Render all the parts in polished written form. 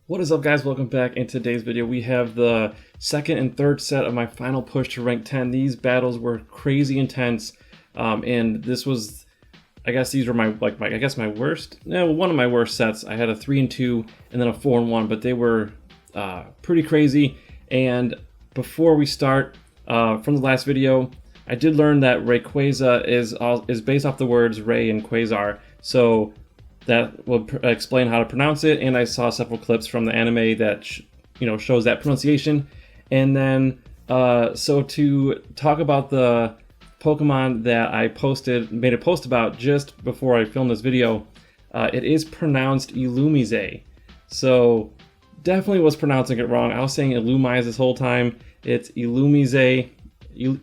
What is up, guys? Welcome back. In today's video we have the second and third set of my final push to rank 10. These battles were crazy intense, and this was, I guess these were my worst, no, one of my worst sets. I had a 3 and 2 and then a 4 and 1, but they were pretty crazy. And before we start, from the last video, I did learn that Rayquaza is based off the words Ray and Quasar, so that will explain how to pronounce it. And I saw several clips from the anime that shows that pronunciation. And then so to talk about the Pokemon that I made a post about just before I filmed this video, it is pronounced Illumise. So definitely was pronouncing it wrong. I was saying Illumise this whole time. It's Illumise,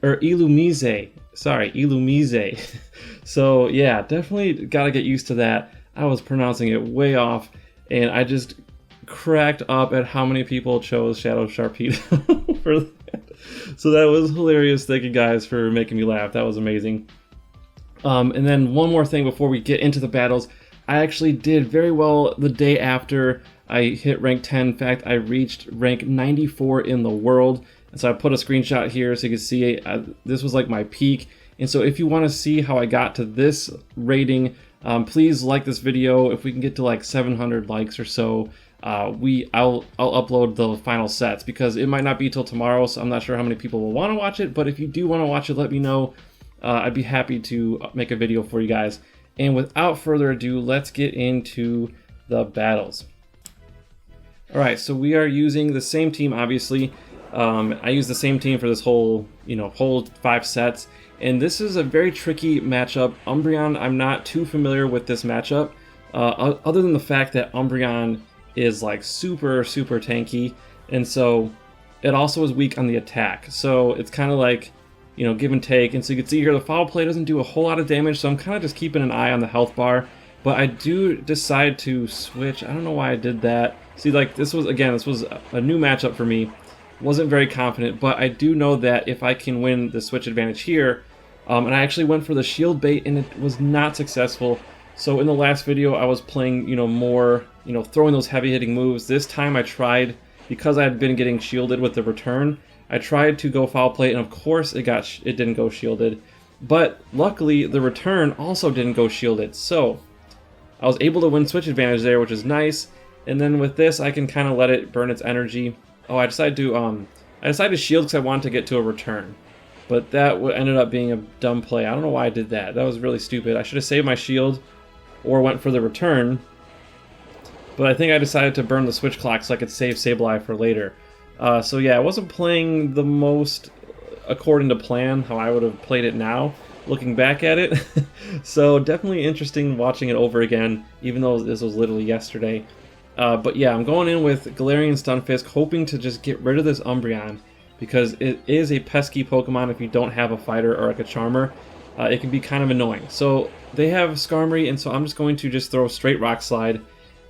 or Illumise. Sorry, Illumise. So yeah, definitely got to get used to that. I was pronouncing it way off, and I just cracked up at how many people chose Shadow Sharpedo for that. So that was hilarious. Thank you guys for making me laugh. That was amazing. And then one more thing before we get into the battles. I actually did very well the day after I hit rank 10. In fact, I reached rank 94 in the world. And so I put a screenshot here so you can see it. This was like my peak. And so if you want to see how I got to this rating, please like this video. If we can get to like 700 likes or so, I'll upload the final sets, because it might not be till tomorrow, so I'm not sure how many people will want to watch it. But if you do want to watch it, let me know. I'd be happy to make a video for you guys. And without further ado, let's get into the battles. Alright, so we are using the same team, obviously. I used the same team for this whole 5 sets. And this is a very tricky matchup. Umbreon, I'm not too familiar with this matchup, other than the fact that Umbreon is like super tanky, and so it also is weak on the attack. So it's kind of like, give and take. And so you can see here the Foul Play doesn't do a whole lot of damage, so I'm kind of just keeping an eye on the health bar. But I do decide to switch. I don't know why I did that. See, like this was a new matchup for me. Wasn't very confident, but I do know that if I can win the switch advantage here, and I actually went for the shield bait and it was not successful. So in the last video I was playing more, throwing those heavy hitting moves. This time I tried, because I had been getting shielded with the return, I tried to go Foul Play, and of course it didn't go shielded. But luckily the return also didn't go shielded, so I was able to win switch advantage there, which is nice. And then with this I can kind of let it burn its energy. Oh, I decided to shield because I wanted to get to a return, but that ended up being a dumb play. I don't know why I did that. That was really stupid. I should have saved my shield or went for the return, but I think I decided to burn the switch clock so I could save Sableye for later. So yeah, I wasn't playing the most according to plan, how I would have played it now, looking back at it. So definitely interesting watching it over again, even though this was literally yesterday. But yeah, I'm going in with Galarian Stunfisk, hoping to just get rid of this Umbreon, because it is a pesky Pokemon. If you don't have a fighter or like a Charmer, it can be kind of annoying. So they have Skarmory, and so I'm just going to just throw straight Rock Slide,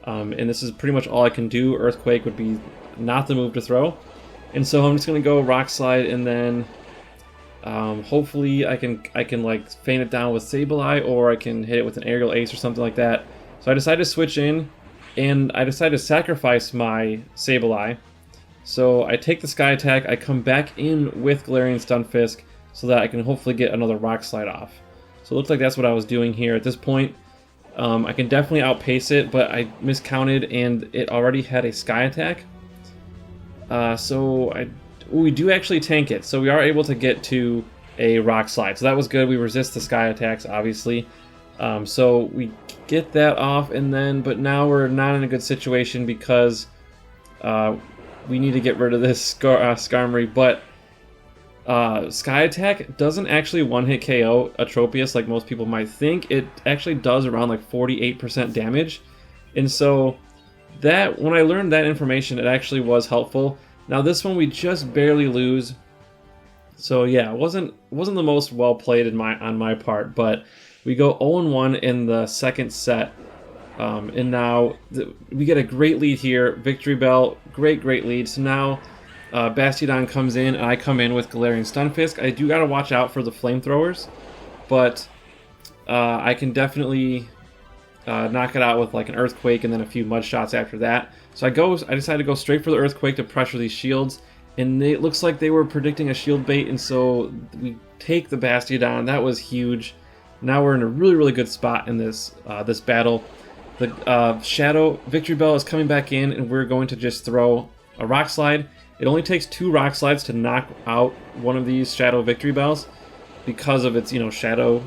and this is pretty much all I can do. Earthquake would be not the move to throw, and so I'm just going to go Rock Slide, and then hopefully I can like feint it down with Sableye, or I can hit it with an Aerial Ace or something like that. So I decided to switch in. And I decided to sacrifice my Sableye. So I take the Sky Attack, I come back in with Galarian Stunfisk so that I can hopefully get another Rock Slide off. So it looks like that's what I was doing here. At this point, I can definitely outpace it, but I miscounted and it already had a Sky Attack. We do actually tank it, so we are able to get to a Rock Slide. So that was good. We resist the Sky Attacks, obviously. So we get that off, but now we're not in a good situation because we need to get rid of this Skarmory. But Sky Attack doesn't actually one-hit KO a Tropius like most people might think. It actually does around like 48% damage, and so that, when I learned that information, it actually was helpful. Now this one we just barely lose, so yeah, it wasn't the most well played on my part, but we go 0-1 in the second set, and now we get a great lead here. Victreebel, great lead. So now Bastiodon comes in, and I come in with Galarian Stunfisk. I do gotta watch out for the flamethrowers, but I can definitely knock it out with like an Earthquake and then a few Mud Shots after that. So I decided to go straight for the Earthquake to pressure these shields, and it looks like they were predicting a shield bait, and so we take the Bastiodon. That was huge. Now we're in a really good spot in this this battle. The Shadow Victreebel is coming back in, and we're going to just throw a Rock Slide. It only takes 2 Rock Slides to knock out one of these Shadow Victreebels because of its, Shadow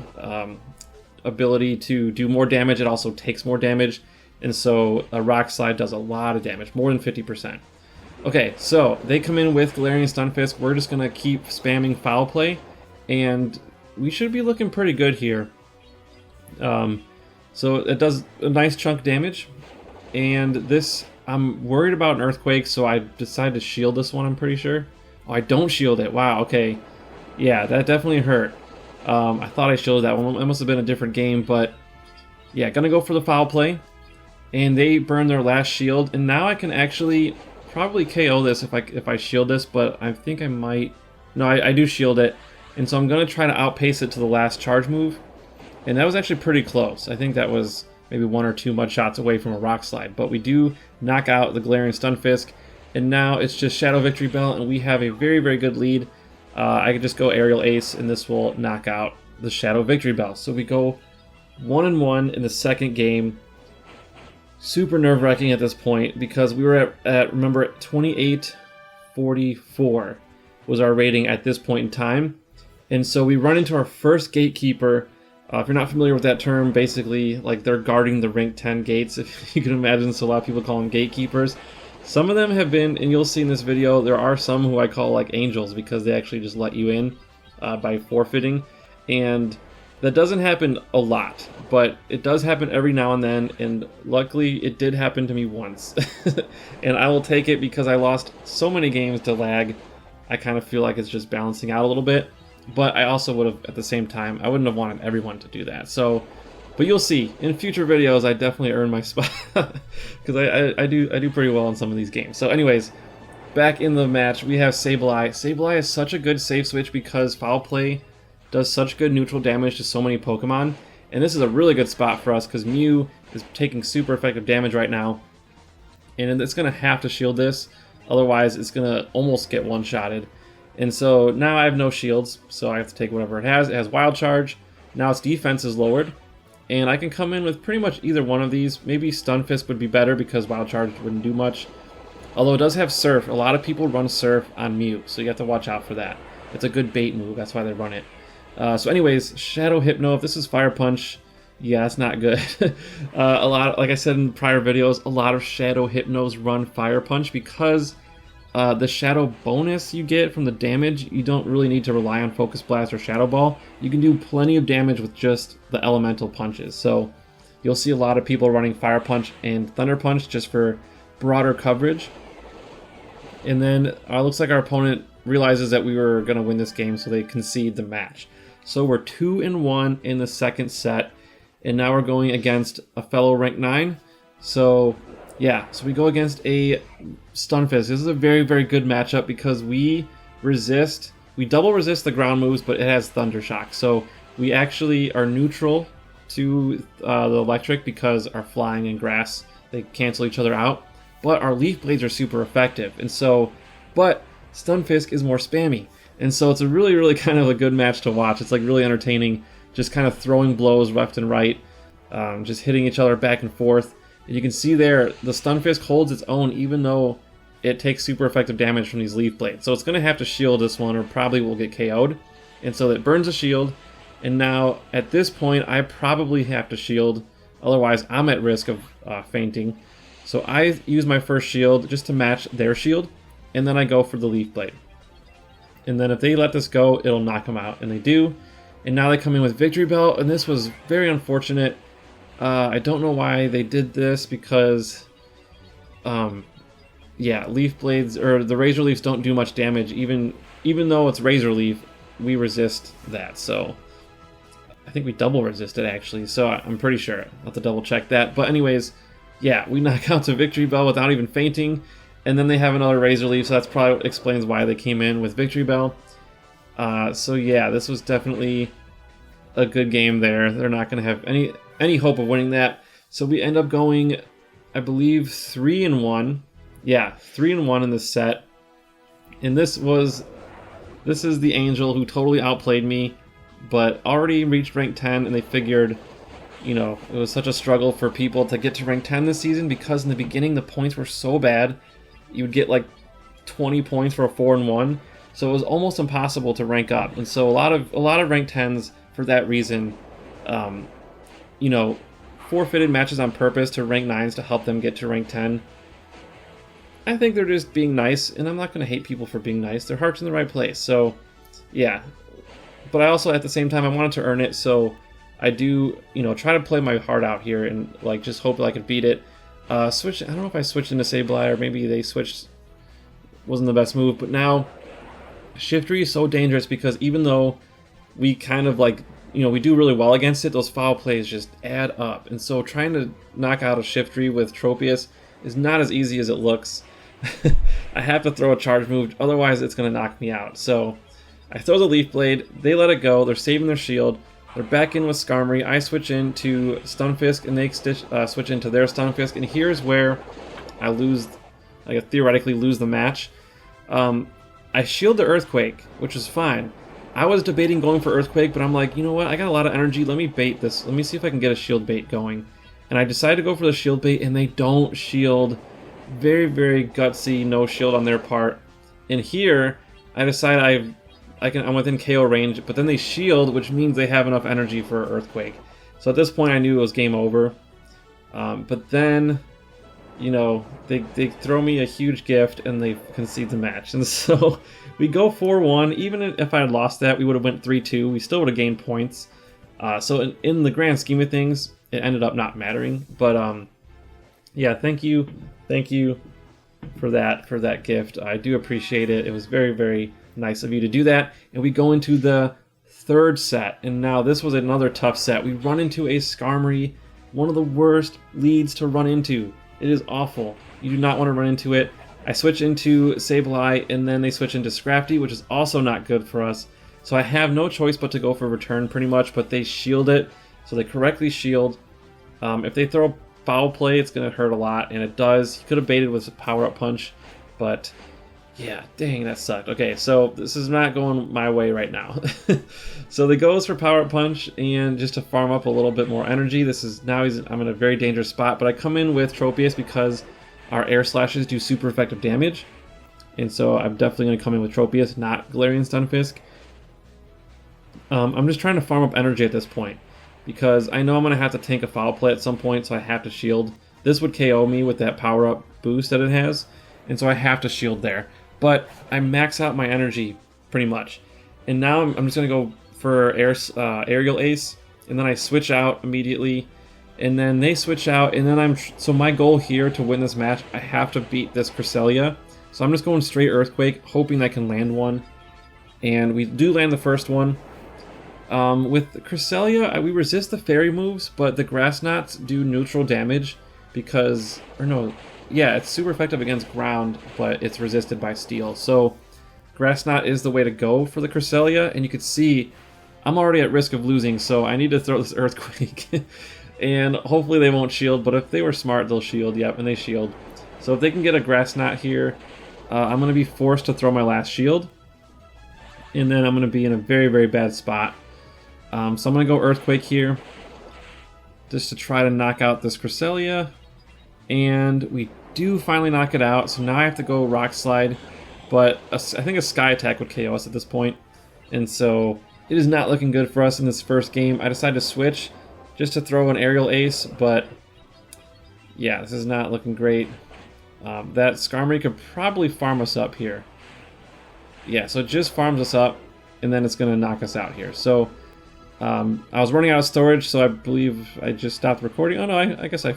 ability to do more damage. It also takes more damage, and so a Rock Slide does a lot of damage, more than 50%. Okay, so they come in with Galarian Stunfisk. We're just going to keep spamming Foul Play, and we should be looking pretty good here. So it does a nice chunk damage, and this, I'm worried about an Earthquake, so I decided to shield this one, I'm pretty sure. Oh, I don't shield it. Wow, okay. Yeah, that definitely hurt. I thought I shielded that one. It must have been a different game, but yeah, gonna go for the Foul Play. And they burn their last shield, and now I can actually probably KO this if I shield this, but I think I might... No, I do shield it, and so I'm gonna try to outpace it to the last charge move. And that was actually pretty close. I think that was maybe 1 or 2 mud shots away from a Rock Slide, but we do knock out the Galarian Stunfisk, and now it's just Shadow Victreebel, and we have a very good lead. I could just go Aerial Ace, and this will knock out the Shadow Victreebel. So we go 1-1 in the second game. Super nerve-wracking at this point because we were at remember, 2844 was our rating at this point in time, and so we run into our first Gatekeeper. If you're not familiar with that term, basically, like, they're guarding the rank 10 gates, if you can imagine, so a lot of people call them gatekeepers. Some of them have been, and you'll see in this video, there are some who I call, like, angels, because they actually just let you in by forfeiting, and that doesn't happen a lot, but it does happen every now and then, and luckily it did happen to me once. And I will take it because I lost so many games to lag. I kind of feel like it's just balancing out a little bit. But I also would have, at the same time, I wouldn't have wanted everyone to do that. So, but you'll see in future videos, I definitely earn my spot because I do pretty well in some of these games. So, anyways, back in the match, we have Sableye. Sableye is such a good save switch because Foul Play does such good neutral damage to so many Pokemon, and this is a really good spot for us because Mew is taking super effective damage right now, and it's gonna have to shield this, otherwise it's gonna almost get one-shotted. And so now I have no shields, so I have to take whatever it has. It has Wild Charge. Now its defense is lowered, and I can come in with pretty much either one of these. Maybe Stunfisk would be better because Wild Charge wouldn't do much. Although it does have Surf. A lot of people run Surf on Mew, so you have to watch out for that. It's a good bait move, that's why they run it. So anyways, Shadow Hypno, if this is Fire Punch, yeah, it's not good. A lot, like I said in prior videos, a lot of Shadow Hypnos run Fire Punch because the Shadow bonus you get from the damage, you don't really need to rely on Focus Blast or Shadow Ball. You can do plenty of damage with just the elemental punches. So you'll see a lot of people running Fire Punch and Thunder Punch just for broader coverage. And then it looks like our opponent realizes that we were going to win this game, so they concede the match. So we're 2-1 in the second set, and now we're going against a fellow rank 9. So yeah, so we go against a Stunfisk. This is a very good matchup because we double resist the ground moves, but it has Thunder Shock. So we actually are neutral to the electric because our flying and grass, they cancel each other out. But our Leaf Blades are super effective, and so, but Stunfisk is more spammy. And so it's a really kind of a good match to watch. It's like really entertaining, just kind of throwing blows left and right, just hitting each other back and forth. And you can see there, the Stunfisk holds its own even though it takes super effective damage from these Leaf Blades. So it's going to have to shield this one or probably will get KO'd. And so it burns a shield. And now, at this point, I probably have to shield. Otherwise, I'm at risk of fainting. So I use my first shield just to match their shield. And then I go for the Leaf Blade. And then if they let this go, it'll knock them out. And they do. And now they come in with Victreebel. And this was very unfortunate. I don't know why they did this because, yeah, Leaf Blades, or the Razor Leafs don't do much damage. Even though it's Razor Leaf, we resist that. So I think we double resist it, actually. So I'm pretty sure. I'll have to double check that. But anyways, yeah, we knock out to Victreebel without even fainting. And then they have another Razor Leaf, so that's probably explains why they came in with Victreebel. So yeah, this was definitely a good game there. They're not going to have any hope of winning that. So we end up going I believe 3-1. Yeah, 3-1 in this set. And this is the Angel who totally outplayed me, but already reached rank 10, and they figured, you know, it was such a struggle for people to get to rank 10 this season because in the beginning the points were so bad. You would get like 20 points for a 4-1, so it was almost impossible to rank up. And so a lot of rank 10s for that reason, you know, forfeited matches on purpose to rank 9s to help them get to rank 10. I think they're just being nice, and I'm not going to hate people for being nice. Their heart's in the right place, so yeah. But I also, at the same time, I wanted to earn it, so I do, you know, try to play my heart out here and like just hope that I could beat it. Switch. I don't know if I switched into Sableye or maybe they switched. Wasn't the best move, but now Shiftry is so dangerous because even though we kind of like, you know, we do really well against it, those foul plays just add up, and so trying to knock out a Shiftry with Tropius is not as easy as it looks. I have to throw a charge move, otherwise it's going to knock me out. So I throw the Leaf Blade, they let it go, they're saving their shield, they're back in with Skarmory, I switch into Stunfisk, and they switch into their Stunfisk, and here's where I lose, I theoretically lose the match. I shield the Earthquake, which is fine. I was debating going for Earthquake, but I'm like, you know what, I got a lot of energy, let me bait this, let me see if I can get a shield bait going. And I decided to go for the shield bait, and they don't shield. Very, very gutsy, no shield on their part. And here, I decide I'm within KO range, but then they shield, which means they have enough energy for Earthquake. So at this point, I knew it was game over. But then, you know, they throw me a huge gift, and they concede the match. And so we go 4-1. Even if I had lost that, we would have went 3-2. We still would have gained points. So in the grand scheme of things, it ended up not mattering. But yeah, thank you for that gift. I do appreciate it. It was very, very nice of you to do that. And we go into the third set, and now this was another tough set. We run into a Skarmory, one of the worst leads to run into. It is awful. You do not want to run into it. I switch into Sableye, and then they switch into Scrafty, which is also not good for us. So I have no choice but to go for return pretty much, but they shield it, so they correctly shield. If they throw foul play, it's going to hurt a lot, and it does. He could have baited with a power-up punch, but yeah, dang, that sucked. Okay, so this is not going my way right now. So they goes for power-up punch, and just to farm up a little bit more energy. I'm in a very dangerous spot, but I come in with Tropius because our air slashes do super effective damage, and so I'm definitely going to come in with Tropius, not Galarian Stunfisk. I'm just trying to farm up energy at this point, because I know I'm going to have to tank a foul play at some point, so I have to shield. This would KO me with that power-up boost that it has, and so I have to shield there. But I max out my energy, pretty much. And now I'm just going to go for Aerial Ace, and then I switch out immediately, and then they switch out, and then so my goal here to win this match, I have to beat this Cresselia. So I'm just going straight Earthquake, hoping I can land one. And we do land the first one. With Cresselia, we resist the fairy moves, but the Grass Knots do neutral damage because, it's super effective against ground, but it's resisted by steel. So Grass Knot is the way to go for the Cresselia, and you can see I'm already at risk of losing, so I need to throw this Earthquake. And hopefully they won't shield, but if they were smart, they'll shield. Yep, and they shield. So if they can get a Grass Knot here, I'm going to be forced to throw my last shield, and then I'm going to be in a very, very bad spot. So I'm going to go Earthquake here, just to try to knock out this Cresselia. And we do finally knock it out, so now I have to go Rock Slide. But I think a Sky Attack would KO us at this point. And so it is not looking good for us in this first game. I decided to switch just to throw an Aerial Ace, but yeah, this is not looking great. That Skarmory could probably farm us up here. Yeah, so it just farms us up, and then it's going to knock us out here. So I was running out of storage, so I believe I just stopped recording. Oh no, I guess I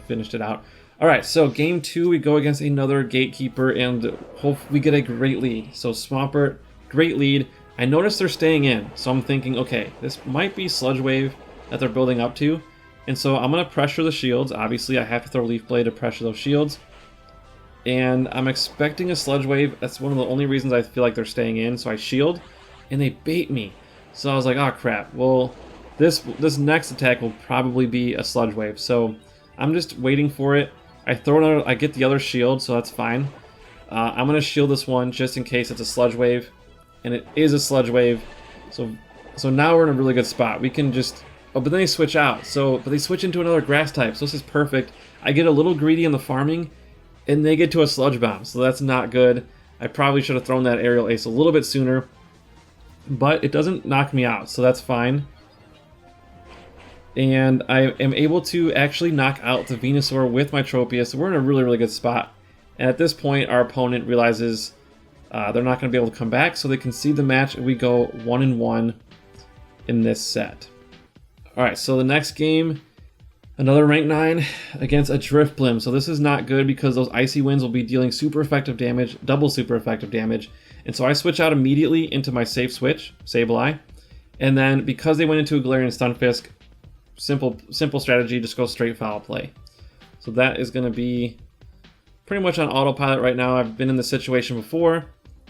finished it out. Alright, so game 2, we go against another Gatekeeper, and hopefully we get a great lead. So Swampert, great lead. I noticed they're staying in, so I'm thinking, okay, this might be Sludge Wave that they're building up to. And so I'm going to pressure the shields. Obviously, I have to throw Leaf Blade to pressure those shields. And I'm expecting a Sludge Wave. That's one of the only reasons I feel like they're staying in. So I shield, and they bait me. So I was like, oh crap. Well, this next attack will probably be a Sludge Wave. So I'm just waiting for it. I throw another, I get the other shield, so that's fine. I'm gonna shield this one just in case it's a sludge wave, and it is a sludge wave. So now we're in a really good spot. We can just, oh, but then they switch out. But they switch into another grass type, so this is perfect. I get a little greedy in the farming, and they get to a sludge bomb, so that's not good. I probably should have thrown that aerial ace a little bit sooner, but it doesn't knock me out, so that's fine. And I am able to actually knock out the Venusaur with my Tropius, so we're in a really, really good spot. And at this point, our opponent realizes they're not going to be able to come back, so they concede the match, and we go 1-1 in this set. Alright, so the next game, another rank 9 against a Drifblim. So this is not good because those Icy Winds will be dealing super effective damage, double super effective damage. And so I switch out immediately into my safe switch, Sableye. And then because they went into a Galarian Stunfisk, simple strategy, just go straight foul play. So that is going to be pretty much on autopilot right now. I've been in this situation before.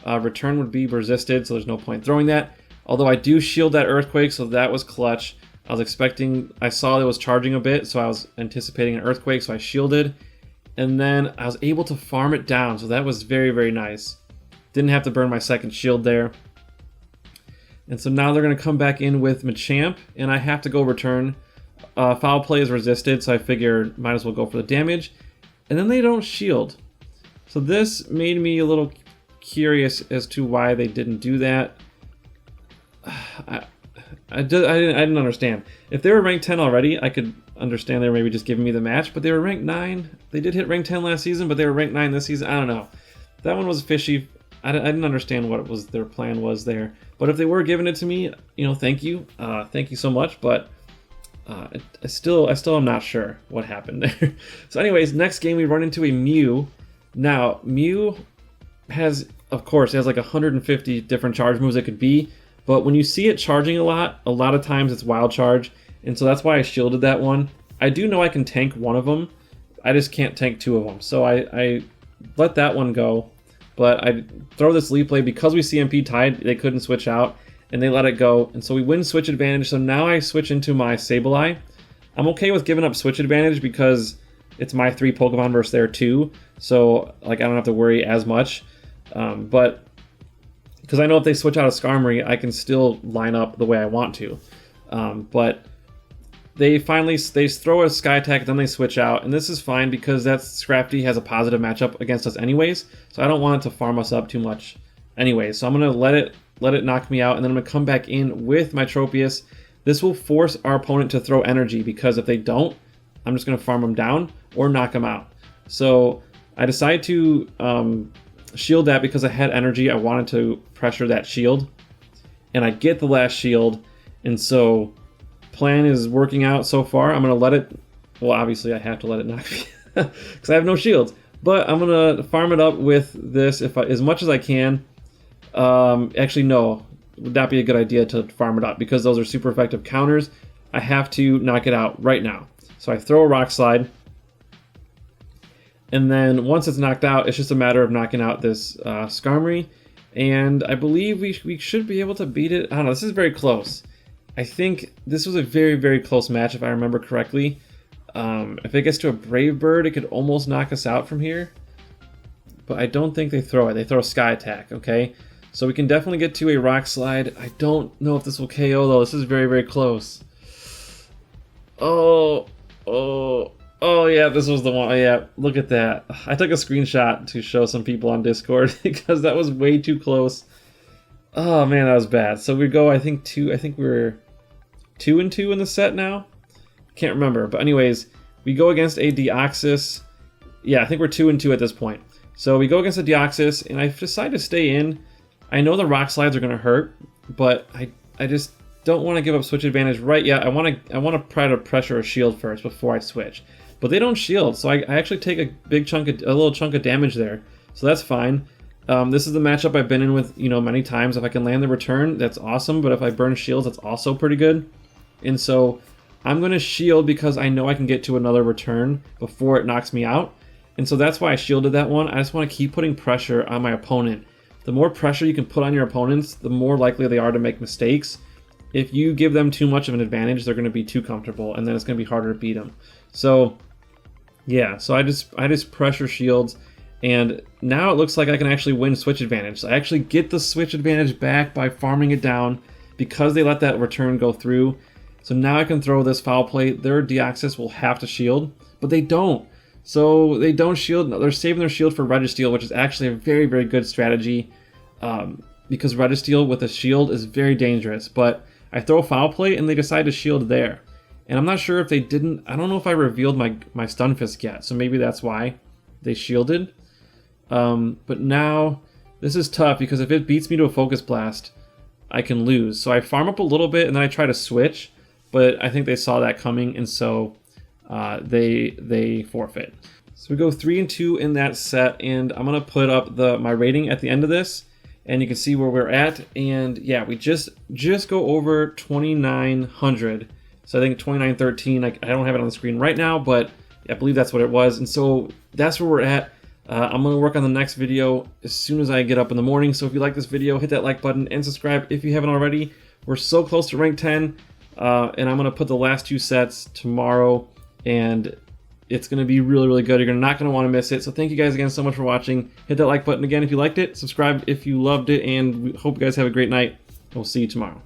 Return would be resisted, so there's no point throwing that. Although I do shield that Earthquake, so that was clutch. I saw it was charging a bit, so I was anticipating an Earthquake, so I shielded. And then I was able to farm it down, so that was very, very nice. Didn't have to burn my second shield there. And so now they're going to come back in with Machamp, and I have to go return. Foul play is resisted, so I figure might as well go for the damage. And then they don't shield. So this made me a little curious as to why they didn't do that. I didn't understand. If they were ranked 10 already, I could understand they were maybe just giving me the match, but they were ranked 9. They did hit rank 10 last season, but they were ranked 9 this season. I don't know. That one was fishy. I didn't understand what their plan was there. But if they were giving it to me, thank you. Thank you so much, but I still am not sure what happened there. So anyways, next game we run into a Mew. Now, Mew has like 150 different charge moves it could be. But when you see it charging a lot of times it's Wild Charge, and so that's why I shielded that one. I do know I can tank one of them, I just can't tank 2 of them, so I let that one go. But I throw this Leaf Blade because we CMP tied, they couldn't switch out, and they let it go, and so we win switch advantage. So now I switch into my Sableye. I'm okay with giving up switch advantage because it's my 3 Pokemon versus their 2, so I don't have to worry as much. But because I know if they switch out a Skarmory, I can still line up the way I want to. But they throw a Sky Attack, then they switch out, and this is fine because that Scrafty has a positive matchup against us anyways, so I don't want it to farm us up too much anyways. So I'm going to let it knock me out, and then I'm going to come back in with my Tropius. This will force our opponent to throw energy, because if they don't, I'm just going to farm them down or knock them out. So I decided to shield that because I had energy. I wanted to pressure that shield, and I get the last shield, and so plan is working out so far. I'm going to let it, well, obviously I have to let it knock me because I have no shields, but I'm going to farm it up with this as much as I can. Actually, no, it would not be a good idea to farm it up because those are super effective counters. I have to knock it out right now. So I throw a Rock Slide, and then once it's knocked out, it's just a matter of knocking out this Skarmory, and I believe we should be able to beat it. I don't know, this is very close. I think this was a very, very close match if I remember correctly. If it gets to a Brave Bird, it could almost knock us out from here, but I don't think they throw it. They throw a Sky Attack, okay? So we can definitely get to a Rock Slide. I don't know if this will KO though. This is very, very close. Oh yeah, this was the one. Oh, yeah, look at that. I took a screenshot to show some people on Discord because that was way too close. Oh man, that was bad. So we go, I think we're 2-2 in the set now. Can't remember, but anyways, we go against a Deoxys. Yeah, I think we're 2-2 at this point. So we go against a Deoxys, and I decide to stay in. I know the Rock Slides are going to hurt, but I just don't want to give up switch advantage right yet. I want to try to pressure a shield first before I switch. But they don't shield, so I actually take a little chunk of damage there. So that's fine. This is the matchup I've been in with, many times. If I can land the return, that's awesome. But if I burn shields, that's also pretty good. And so I'm going to shield because I know I can get to another return before it knocks me out. And so that's why I shielded that one. I just want to keep putting pressure on my opponent. The more pressure you can put on your opponents, the more likely they are to make mistakes. If you give them too much of an advantage, they're going to be too comfortable, and then it's going to be harder to beat them. So Yeah, so I just pressure shields, and now it looks like I can actually win switch advantage. So I actually get the switch advantage back by farming it down because they let that return go through. So now I can throw this foul play. Their Deoxys will have to shield, but they don't. So they don't shield. They're saving their shield for Registeel, which is actually a very, very good strategy, because Registeel with a shield is very dangerous. But I throw foul play and they decide to shield there. And I'm not sure if they didn't, I don't know if I revealed my stun fist yet, so maybe that's why they shielded. But now this is tough because if it beats me to a focus blast, I can lose. So I farm up a little bit and then I try to switch, but I think they saw that coming, and so they forfeit. So we go 3 and 2 in that set, and I'm gonna put up my rating at the end of this, and you can see where we're at. And yeah, we just go over 2,900. So I think 2913. I don't have it on the screen right now, but I believe that's what it was. And so that's where we're at. I'm going to work on the next video as soon as I get up in the morning. So if you like this video, hit that like button and subscribe if you haven't already. We're so close to rank 10. And I'm going to put the last 2 sets tomorrow. And it's going to be really, really good. You're not going to want to miss it. So thank you guys again so much for watching. Hit that like button again if you liked it. Subscribe if you loved it. And we hope you guys have a great night. We'll see you tomorrow.